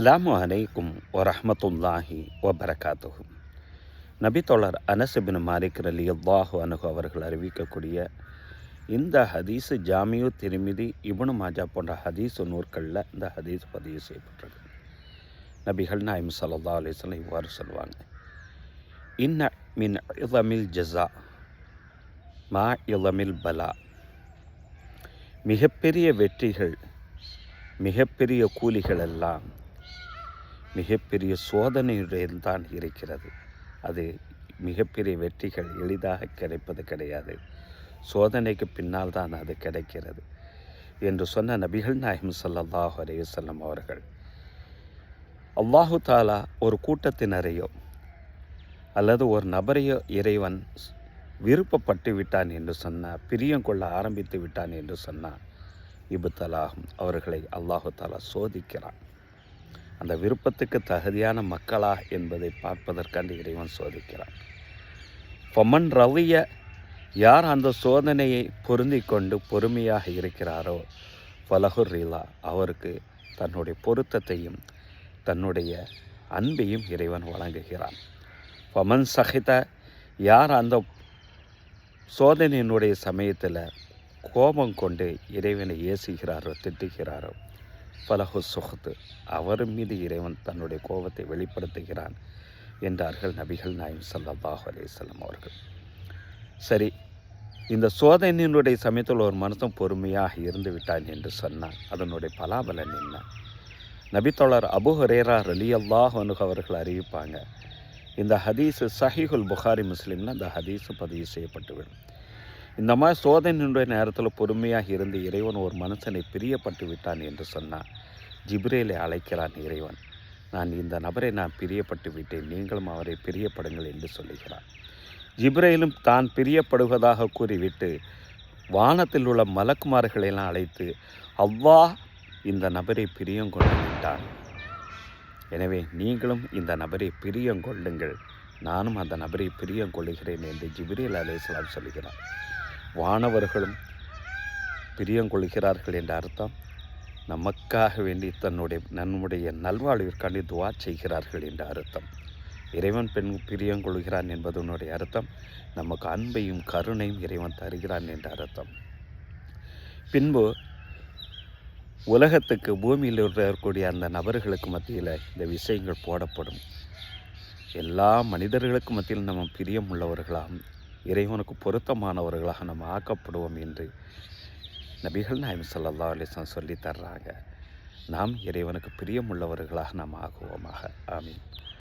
அஸ்ஸலாமு அலைக்கும் வரஹ்மத்துல்லாஹி வபரகாத்துஹு. நபித்தோழர் அனஸ் இப்னு மாலிக் ரலியல்லாஹு அன்ஹு அவர்கள் அறிவிக்கக்கூடிய இந்த ஹதீஸு ஜாமியு திர்மிதி இப்னு மாஜா போன்ற ஹதீஸு நூற்களில் இந்த ஹதீஸ் பதிவு செய்யப்பட்டிருக்கு. நபிகள் நாயகம் ஸல்லல்லாஹு அலைஹி வஸல்லம் இவ்வாறு சொல்லுவாங்க, இன்ன மின் இளமில் ஜஸா மா இளமில் பலா. மிகப்பெரிய வெற்றிகள், மிகப்பெரிய கூலிகள் எல்லாம் மிகப்பெரிய சோதனையுடன் தான் இருக்கிறது. அது மிகப்பெரிய வெற்றிகள் எளிதாக கிடைப்பது கிடையாது, சோதனைக்கு பின்னால் தான் அது கிடைக்கிறது என்று சொன்ன நபிகள் நாயகம் ஸல்லல்லாஹு அலைஹி வஸல்லம் அவர்கள், அல்லாஹு தாலா ஒரு கூட்டத்தினரையோ அல்லது ஒரு நபரையோ இறைவன் விருப்பப்பட்டு விட்டான் என்று சொன்னால், பிரியம் கொள்ள ஆரம்பித்து விட்டான் என்று சொன்னால், இபுத்தலாகும் அவர்களை அல்லாஹு தாலா சோதிக்கிறான். அந்த விருப்பத்துக்கு தகுதியான மக்களா என்பதை பார்ப்பதற்காண்டு இறைவன் சோதிக்கிறான். ஃபமன் ரவிய, யார் அந்த சோதனையை பொருந்தி கொண்டு பொறுமையாக இருக்கிறாரோ, ஃபலஹுர் ரிலா, அவருக்கு தன்னுடைய பொருத்தத்தையும் தன்னுடைய அன்பையும் இறைவன் வழங்குகிறான். ஃபமன் சஹித, யார் அந்த சோதனையினுடைய சமயத்தில் கோபம் கொண்டு இறைவனை ஏசுகிறாரோ திட்டுகிறாரோ, ஃபலஹு சுஹ்து, அவர் மீது இறைவன் தன்னுடைய கோபத்தை வெளிப்படுத்துகிறான் என்றார்கள் நபிகள் நாயகம் ஸல்லல்லாஹு அலைஹி வஸல்லம் அவர்கள். சரி, இந்த சோதனையினுடைய சமயத்தில் ஒரு மனுஷன் பொறுமையாக இருந்து விட்டான் என்று சொன்னால் அதனுடைய பலாபலன் என்ன? நபித்தோழர் அபூ ஹுரைரா ரலியல்லாஹு அன்ஹு அவர்கள் அறிவிப்பாங்க, இந்த ஹதீஸு சஹீஹுல் புகாரி முஸ்லிமில் இந்த ஹதீஸு பதிவு செய்யப்பட்டுவிடும். இந்த மாதிரி சோதனையினுடைய நேரத்தில் பொறுமையாக இருந்து இறைவன் ஒரு மனுஷனை பிரியப்பட்டு விட்டான் என்று சொன்னால், ஜிப்ரீலை அழைக்கிறான் இறைவன், நான் இந்த நபரை நான் பிரியப்பட்டு விட்டேன், நீங்களும் அவரை பிரியப்படுங்கள் என்று சொல்லுகிறான். ஜிப்ரீலும் தான் பிரியப்படுவதாக கூறிவிட்டு வானத்தில் உள்ள மலக்குமார்களெல்லாம் அழைத்து, அல்லாஹ் இந்த நபரை பிரியம் கொண்டு விட்டான், எனவே நீங்களும் இந்த நபரை பிரியம் கொள்ளுங்கள், நானும் அந்த நபரை பிரியம் கொள்ளுகிறேன் என்று ஜிப்ரீல் அலைஹிஸ்ஸலாம் சொல்கிறார். வானவர்களும் பிரியங்கொள்கிறார்கள் என்ற அர்த்தம், நமக்காக வேண்டி நம்முடைய நல்வாழ்விற்காண்டி துவா செய்கிறார்கள் என்ற அர்த்தம். இறைவன் பிரியங்கொள்கிறான் என்பதனுடைய அர்த்தம், நமக்கு அன்பையும் கருணையும் இறைவன் தருகிறான் என்ற அர்த்தம். பின்பு உலகத்துக்கு பூமியில் இருக்கக்கூடிய அந்த நபர்களுக்கு மத்தியில் இந்த விஷயங்கள் போடப்படும். எல்லா மனிதர்களுக்கு மத்தியில் நம்ம பிரியம் உள்ளவர்களாக, இறைவனுக்கு பொருத்தமானவர்களாக நம்ம ஆக்கப்படுவோம் என்று நபிகள் நாயகம் ஸல்லல்லாஹு அலைஹி வஸல்லம் சொல்லி தர்றாங்க. நாம் இறைவனுக்கு பிரியமுள்ளவர்களாக நாம் ஆகுவோமாக. ஆமீன்.